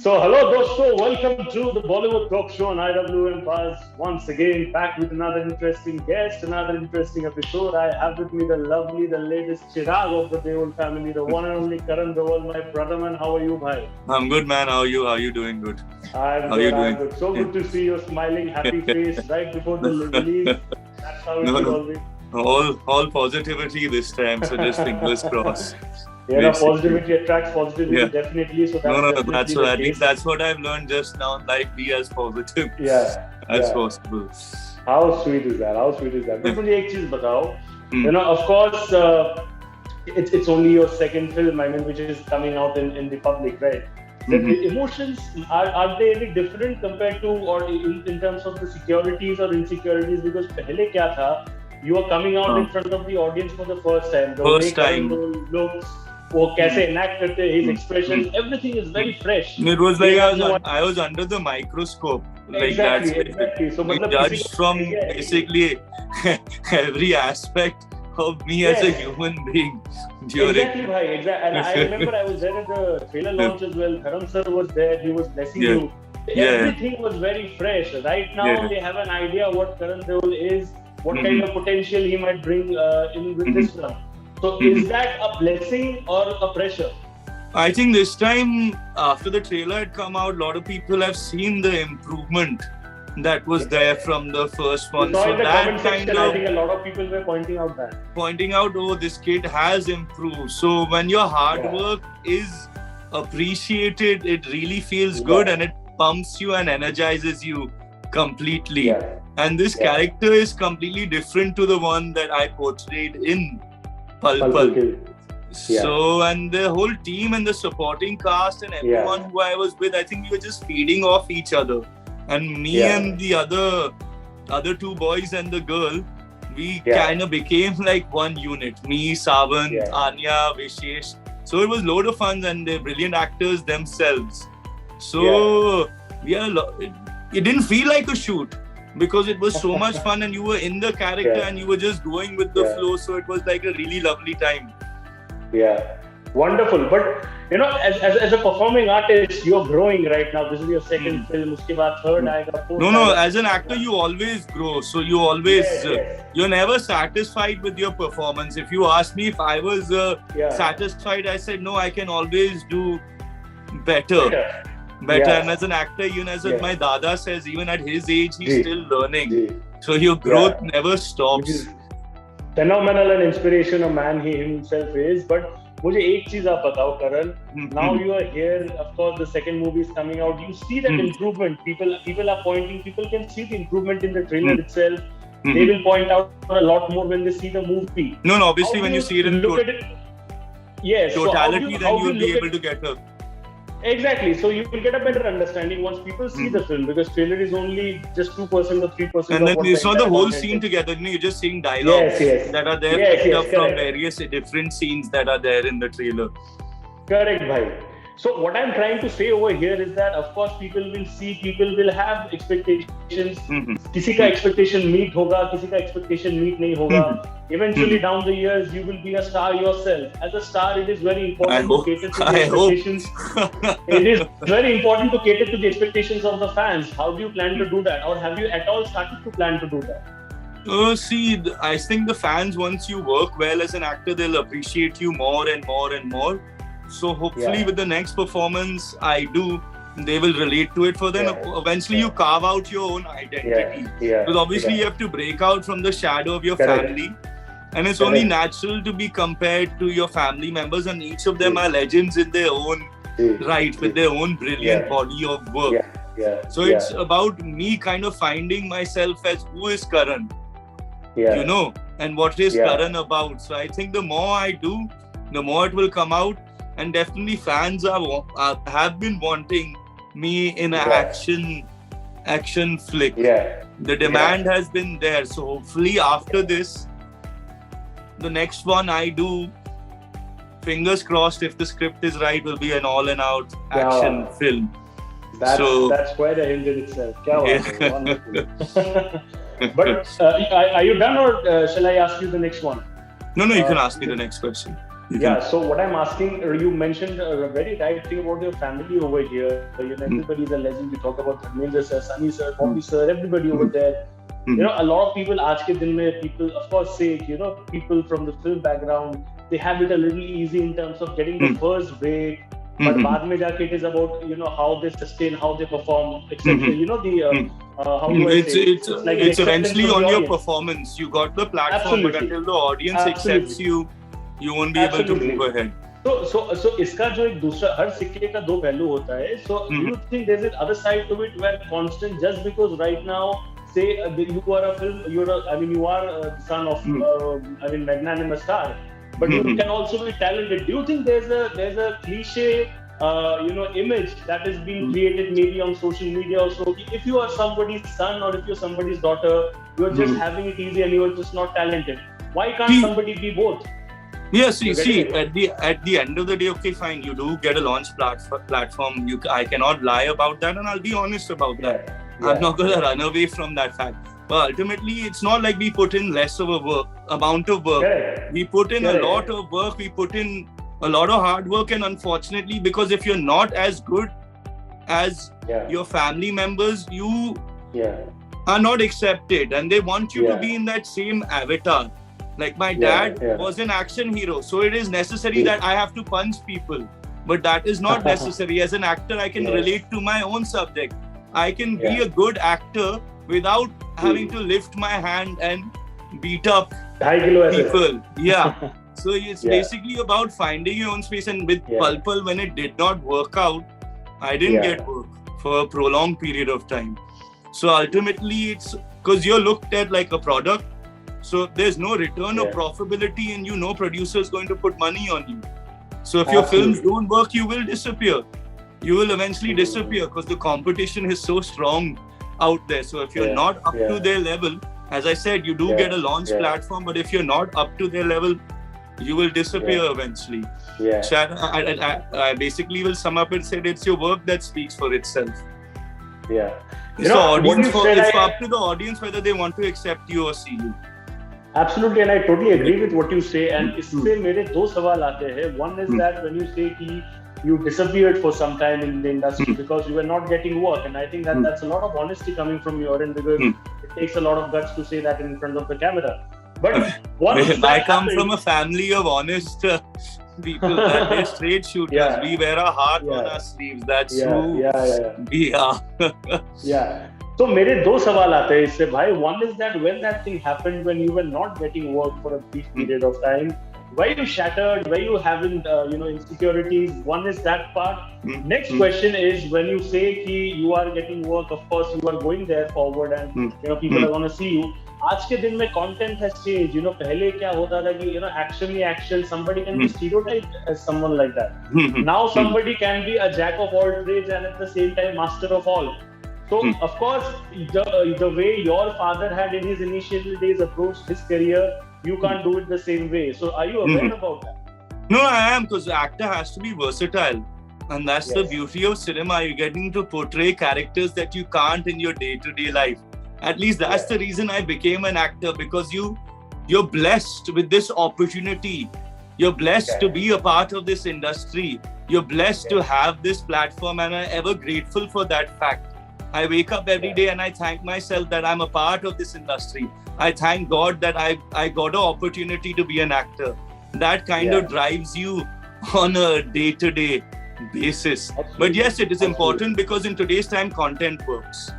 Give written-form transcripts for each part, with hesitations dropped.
Hello dosto, welcome to the Bollywood Talk Show on IWMBuzz. Once again, back with another interesting guest, another interesting episode. I have with me the lovely, the latest Chirag of the Deol family, the one and only Karan Deol, my brother man. How are you, bhai? I'm good, man. How are you? How are you doing? Good. I'm good. So good to see your smiling, happy face right before the release. That's how it is always. All positivity this time, so just fingers crossed. Yeah, positivity attracts positivity, definitely. So that's what, at least that's what I've learned just now. Like, be as positive as possible. How sweet is that? But मुझे एक चीज बताओ. You know, of course, it's only your second film, I mean, which is coming out in the public, right? The emotions are they any different compared to, or in terms of the securities or insecurities? Because पहले क्या था? You are coming out in front of the audience for the first time. The way Karan Deol looks, वो कैसे enact करते, his expressions, everything is very fresh. It was like I was under the microscope. Like exactly. So we judged from basically every aspect of me as a human being. Exactly. And I remember I was there at the trailer launch as well. Karan sir was there. He was blessing you. Everything was very fresh. Right now they have an idea what Karan Deol is, what kind of potential he might bring in with this film. So is that a blessing or a pressure? I think this time, after the trailer had come out, a lot of people have seen the improvement that was there from the first one. So in the comment section, I think a lot of people were pointing out, oh, this kid has improved. So when your hard work is appreciated, it really feels good and it pumps you and energizes you completely. And this character is completely different to the one that I portrayed in Pal. So, and the whole team and the supporting cast and everyone who I was with, I think we were just feeding off each other. And me and the other two boys and the girl, we kind of became like one unit. Me, Savan, Anya, Vishesh. So it was load of fun and they're brilliant actors themselves. So it didn't feel like a shoot because it was so much fun and you were in the character and you were just going with the flow. So it was like a really lovely time. Yeah, wonderful. But you know, as a performing artist, you're growing right now. This is your second film. Uske baad third aayega, fourth. No. As an actor, you always grow. So you always you're never satisfied with your performance. If you ask me if I was satisfied, I said no. I can always do better. And as an actor, as my dada says, even at his age, he's still learning. So your growth never stops. Phenomenal and inspiration a man he himself is. But मुझे एक चीज आप बताओ, Karan. Now you are here. Of course, the second movie is coming out. You see that improvement. People are pointing. People can see the improvement in the trailer itself. They will point out a lot more when they see the movie. No. Obviously, when you see it in totality, then you will be able to get a. Exactly. So you will get a better understanding once people see the film, because trailer is only just 2% or 3%. And then you saw the whole scene together. You're just seeing dialogues that are there picked up from various different scenes that are there in the trailer. Correct, bhai. So what I'm trying to say over here is that, of course, people will have expectations. किसी का expectation meet होगा, किसी का expectation meet नहीं होगा. Eventually, down the years, you will be a star yourself. As a star, it is very important to cater to the expectations. It is very important to cater to the expectations of the fans. How do you plan to do that, or have you at all started to plan to do that? See, I think the fans, once you work well as an actor, they'll appreciate you more and more and more. So hopefully with the next performance I do, they will relate to it. For then eventually you carve out your own identity. Because obviously you have to break out from the shadow of your family. And it's only natural to be compared to your family members, and each of them are legends in their own right, with their own brilliant body of work. So it's about me kind of finding myself as who is Karan, and what is Karan about. So I think the more I do, the more it will come out. And definitely fans have been wanting me in an action flick. The demand has been there. So hopefully after this, the next one I do, fingers crossed, if the script is right, will be an all and out action film. That's quite a hint in itself. But are you done, or shall I ask you the next one? No, you can ask me the next question. Yeah, so what I'm asking, you mentioned a very right thing about your family over here. Everybody's a legend. You talk about Dharmendra sir, Sunny sir, Bobby sir, everybody over there. A lot of people, aaj ke din mein, people, of course, say, people from the film background, they have it a little easy in terms of getting the first break. But baad mein jaake it is about, how they sustain, how they perform, etc. How do I say? It's eventually on your performance. You got the platform, but until the audience accepts you, you won't be able to move ahead. So इसका जो एक दूसरा हर सिक्के का दो पहलू होता है. So do you think there's an other side to it where constant, just because right now, say you are you are the son of magnanimous star, but you can also be talented. Do you think there's a cliche image that is being created maybe on social media also? If you are somebody's son or if you're somebody's daughter, you're just having it easy and you're just not talented. Why can't somebody be both? Yeah, see, at the end of the day, okay, fine, you do get a launch platform. I cannot lie about that, and I'll be honest about that. I'm not going to run away from that fact. But ultimately, it's not like we put in less of a amount of work. We put in a lot of work. We put in a lot of hard work, and unfortunately, because if you're not as good as your family members, you are not accepted, and they want you to be in that same avatar. Like my dad was an action hero, so it is necessary that I have to punch people. But that is not necessary. As an actor, I can relate to my own subject. I can be a good actor without having to lift my hand and beat up people. Yeah. So it's basically about finding your own space. And with Pulpal, when it did not work out, I didn't get work for a prolonged period of time. So ultimately, it's because you're looked at like a product. So there's no return of profitability, and producers going to put money on you. So if your films don't work, you will disappear. You will eventually disappear because the competition is so strong out there. So if you're not up to their level, as I said, you do get a launch platform, but if you're not up to their level, you will disappear eventually. So I basically will sum up and say it's your work that speaks for itself. It's up to the audience whether they want to accept you or see you. Absolutely, and I totally agree with what you say. And इससे मेरे दो सवाल आते हैं. One is that when you say कि you disappeared for some time in the industry because you were not getting work, and I think that that's a lot of honesty coming from your end, because it takes a lot of guts to say that in front of the camera. But I come from a family of honest people. They're straight shooters. We wear a heart on our sleeves. That's who we are. So मेरे दो सवाल आते हैं इससे भाई. One is that when that thing happened, when you were not getting work for a brief period of time, were you shattered? Were you having insecurities? One is that part. Next question is, when you say कि you are getting work, of course you are going there forward, and people are going to see you. आज के दिन में content has changed. पहले क्या होता था कि action, somebody can be stereotyped as someone like that. Now somebody can be a jack of all trades and at the same time master of all. So, of course, the way your father had in his initial days approached his career, you can't do it the same way. So, are you aware about that? No, I am, because the actor has to be versatile. And that's the beauty of cinema. You're getting to portray characters that you can't in your day-to-day life. At least that's the reason I became an actor, because you're blessed with this opportunity. You're blessed to be a part of this industry. You're blessed to have this platform, and I'm ever grateful for that fact. I wake up every day and I thank myself that I'm a part of this industry. I thank God that I got an opportunity to be an actor. That kind of drives you on a day-to-day basis. Absolutely. But yes, it is important, because in today's time, content works.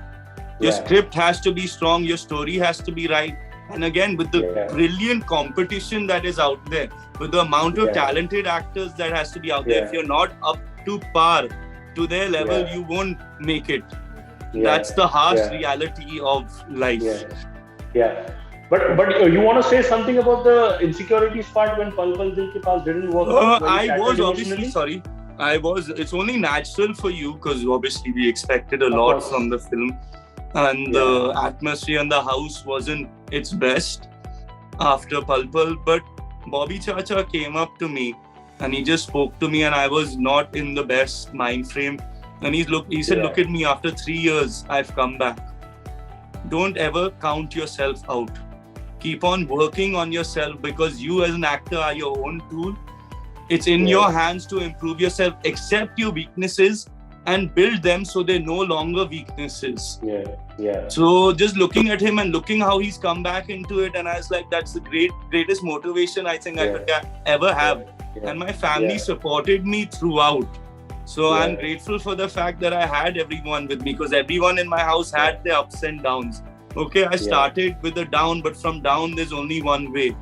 Your script has to be strong, your story has to be right. And again, with the brilliant competition that is out there, with the amount of talented actors that has to be out there, if you're not up to par to their level, you won't make it. That's the harsh reality of life. But you want to say something about the insecurities part when Pal Pal Dil Ke Paas didn't work out? I was obviously sorry. It's only natural for you, because obviously we expected a lot from the film, and the atmosphere in the house wasn't its best after Pal Pal. But Bobby Chacha came up to me and he just spoke to me, and I was not in the best mind frame. And he said, look at me, after 3 years, I've come back. Don't ever count yourself out. Keep on working on yourself, because you as an actor are your own tool. It's in your hands to improve yourself, accept your weaknesses and build them so they're no longer weaknesses. So just looking at him and looking how he's come back into it, and I was like, that's the greatest motivation I think I could ever have. And my family supported me throughout. So I'm grateful for the fact that I had everyone with me, because everyone in my house had their ups and downs. Okay, I started with a down, but from down there's only one way,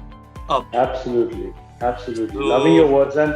up. Absolutely. So, loving your words. And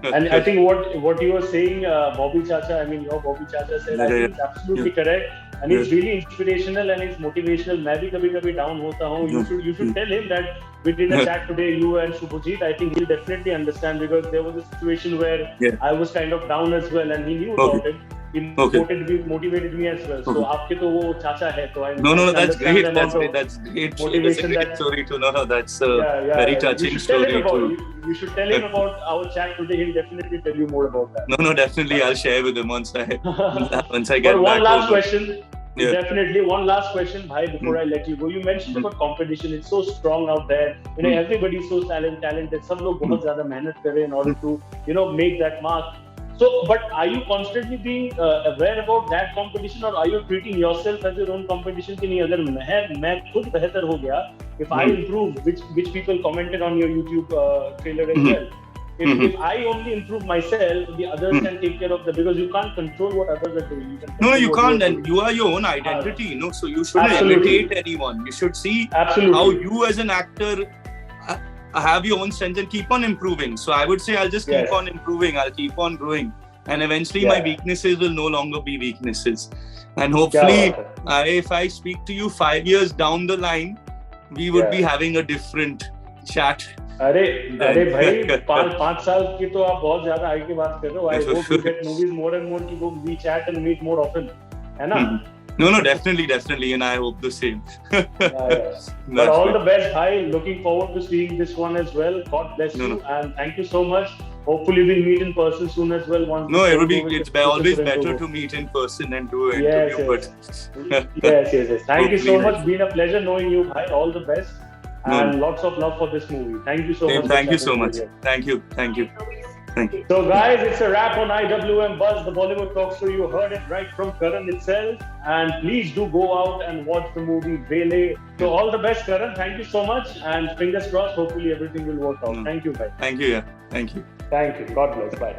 I think what you were saying, Bobby Chacha, I mean, your Bobby Chacha said, I think it's absolutely correct. And it's really inspirational and it's motivational. मैं भी कभी down होता हूँ. You should tell him that we did a chat today, you and Shubhajit. I think he'll definitely understand, because there was a situation where I was kind of down as well, and he knew about it. He motivated me as well. So आपके तो वो चाचा है, तो I No, that's great. That's great. That's a great story to know. That's a very touching story too. You should tell him about our chat today. He'll definitely tell you more about that. No, definitely. I'll share with him once I get back. One last question. Definitely. One last question, bhai, before I let you go. You mentioned about competition. It's so strong out there. You know, everybody's so talented. Some log bahut zyada mehnat kar rahe in order to, make that mark. So, but are you constantly being aware about that competition, or are you treating yourself as your own competition? कि नहीं, अगर मैं खुद बेहतर हो गया, if I improve, which people commented on your YouTube trailer as well. If I only improve myself, the others can take care of that, because you can't control what others are doing. You can't, and you are your own identity, so you shouldn't imitate anyone. You should see how you as an actor have your own strength and keep on improving. So I would say I'll just keep on improving. I'll keep on growing, and eventually my weaknesses will no longer be weaknesses. And hopefully, if I speak to you 5 years down the line, we would be having a different chat. अरे भाई 5 साल की तो आप बहुत ज्यादा आगे की बात कर रहे हो. I hope you get movies more and more to we chat and meet more often, है ना? No, definitely, and I hope the same. But all the best, bhai. Looking forward to seeing this one as well. God bless you, and thank you so much. Hopefully, we'll meet in person soon as well. It's always better to meet in person and do an interview. Yes. Thank you so much. Been a pleasure knowing you, bhai. All the best. And lots of love for this movie. Thank you so much. Thank you so much. Thank you. So guys, it's a wrap on IWMBuzz, the Bollywood talk show. You heard it right from Karan itself. And please do go out and watch the movie Velle. So all the best, Karan. Thank you so much. And fingers crossed, hopefully everything will work out. Thank you, bye. Thank you. Thank you. God bless. Bye.